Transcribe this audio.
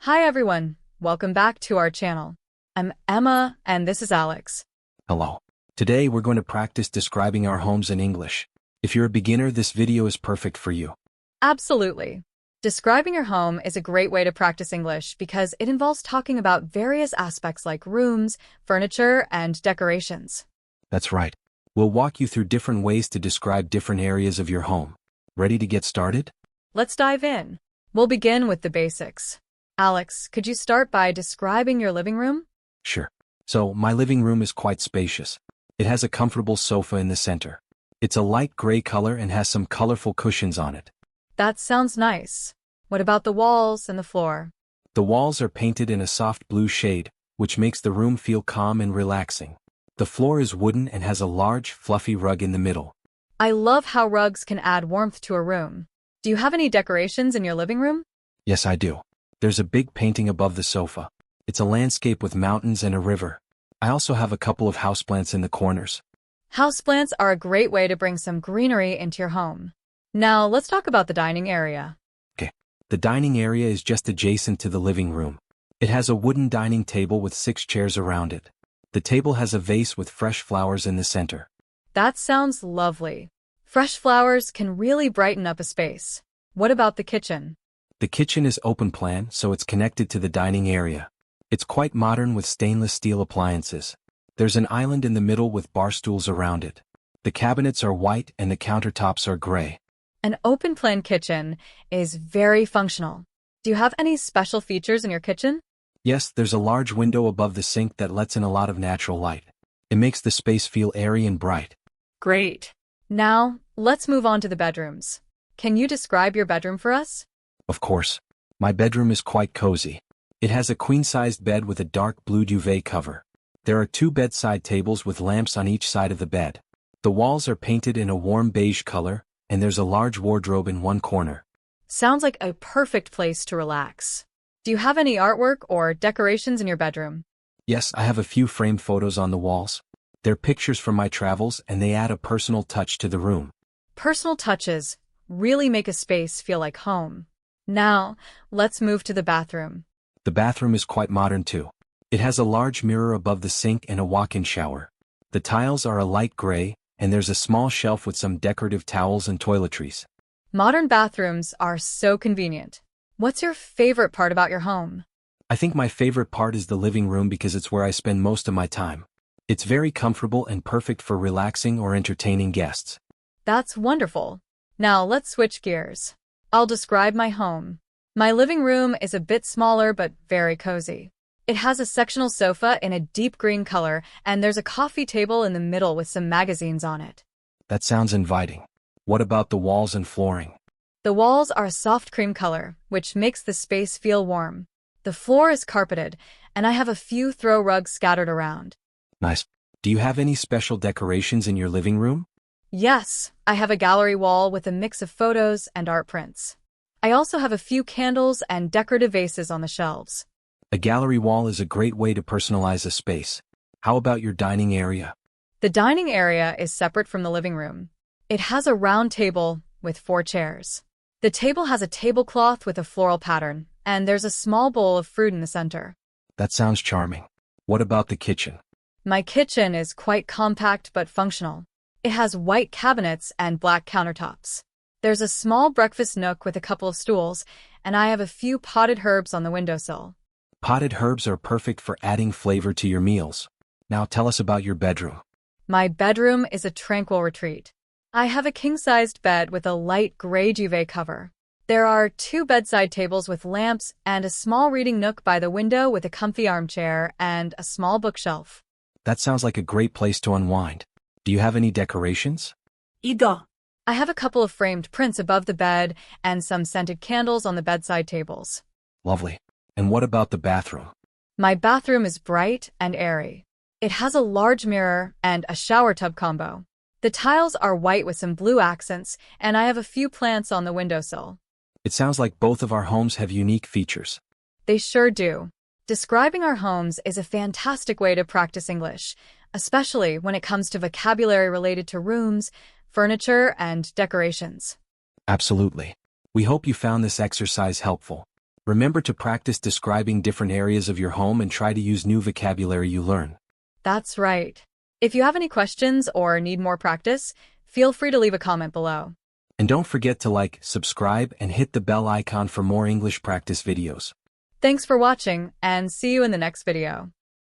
Hi everyone, welcome back to our channel. I'm Emma and this is Alex. Hello. Today we're going to practice describing our homes in English. If you're a beginner, this video is perfect for you. Absolutely. Describing your home is a great way to practice English because it involves talking about various aspects like rooms, furniture, and decorations. That's right. We'll walk you through different ways to describe different areas of your home. Ready to get started? Let's dive in. We'll begin with the basics. Alex, could you start by describing your living room? Sure. So, my living room is quite spacious. It has a comfortable sofa in the center. It's a light gray color and has some colorful cushions on it. That sounds nice. What about the walls and the floor? The walls are painted in a soft blue shade, which makes the room feel calm and relaxing. The floor is wooden and has a large, fluffy rug in the middle. I love how rugs can add warmth to a room. Do you have any decorations in your living room? Yes, I do. There's a big painting above the sofa. It's a landscape with mountains and a river. I also have a couple of houseplants in the corners. Houseplants are a great way to bring some greenery into your home. Now, let's talk about the dining area. Okay. The dining area is just adjacent to the living room. It has a wooden dining table with 6 chairs around it. The table has a vase with fresh flowers in the center. That sounds lovely. Fresh flowers can really brighten up a space. What about the kitchen? The kitchen is open plan, so it's connected to the dining area. It's quite modern with stainless steel appliances. There's an island in the middle with bar stools around it. The cabinets are white and the countertops are gray. An open-plan kitchen is very functional. Do you have any special features in your kitchen? Yes, there's a large window above the sink that lets in a lot of natural light. It makes the space feel airy and bright. Great. Now, let's move on to the bedrooms. Can you describe your bedroom for us? Of course. My bedroom is quite cozy. It has a queen-sized bed with a dark blue duvet cover. There are 2 bedside tables with lamps on each side of the bed. The walls are painted in a warm beige color, and there's a large wardrobe in one corner. Sounds like a perfect place to relax. Do you have any artwork or decorations in your bedroom? Yes, I have a few framed photos on the walls. They're pictures from my travels and they add a personal touch to the room. Personal touches really make a space feel like home. Now, let's move to the bathroom. The bathroom is quite modern too. It has a large mirror above the sink and a walk-in shower. The tiles are a light gray, and there's a small shelf with some decorative towels and toiletries. Modern bathrooms are so convenient. What's your favorite part about your home? I think my favorite part is the living room because it's where I spend most of my time. It's very comfortable and perfect for relaxing or entertaining guests. That's wonderful. Now let's switch gears. I'll describe my home. My living room is a bit smaller but very cozy. It has a sectional sofa in a deep green color, and there's a coffee table in the middle with some magazines on it. That sounds inviting. What about the walls and flooring? The walls are a soft cream color, which makes the space feel warm. The floor is carpeted, and I have a few throw rugs scattered around. Nice. Do you have any special decorations in your living room? Yes, I have a gallery wall with a mix of photos and art prints. I also have a few candles and decorative vases on the shelves. A gallery wall is a great way to personalize a space. How about your dining area? The dining area is separate from the living room. It has a round table with 4 chairs. The table has a tablecloth with a floral pattern, and there's a small bowl of fruit in the center. That sounds charming. What about the kitchen? My kitchen is quite compact but functional. It has white cabinets and black countertops. There's a small breakfast nook with a couple of stools, and I have a few potted herbs on the windowsill. Potted herbs are perfect for adding flavor to your meals. Now tell us about your bedroom. My bedroom is a tranquil retreat. I have a king-sized bed with a light gray duvet cover. There are 2 bedside tables with lamps and a small reading nook by the window with a comfy armchair and a small bookshelf. That sounds like a great place to unwind. Do you have any decorations? I have a couple of framed prints above the bed and some scented candles on the bedside tables. Lovely. And what about the bathroom? My bathroom is bright and airy. It has a large mirror and a shower tub combo. The tiles are white with some blue accents, and I have a few plants on the windowsill. It sounds like both of our homes have unique features. They sure do. Describing our homes is a fantastic way to practice English, especially when it comes to vocabulary related to rooms, furniture, and decorations. Absolutely. We hope you found this exercise helpful. Remember to practice describing different areas of your home and try to use new vocabulary you learn. That's right. If you have any questions or need more practice, feel free to leave a comment below. And don't forget to like, subscribe, and hit the bell icon for more English practice videos. Thanks for watching, and see you in the next video.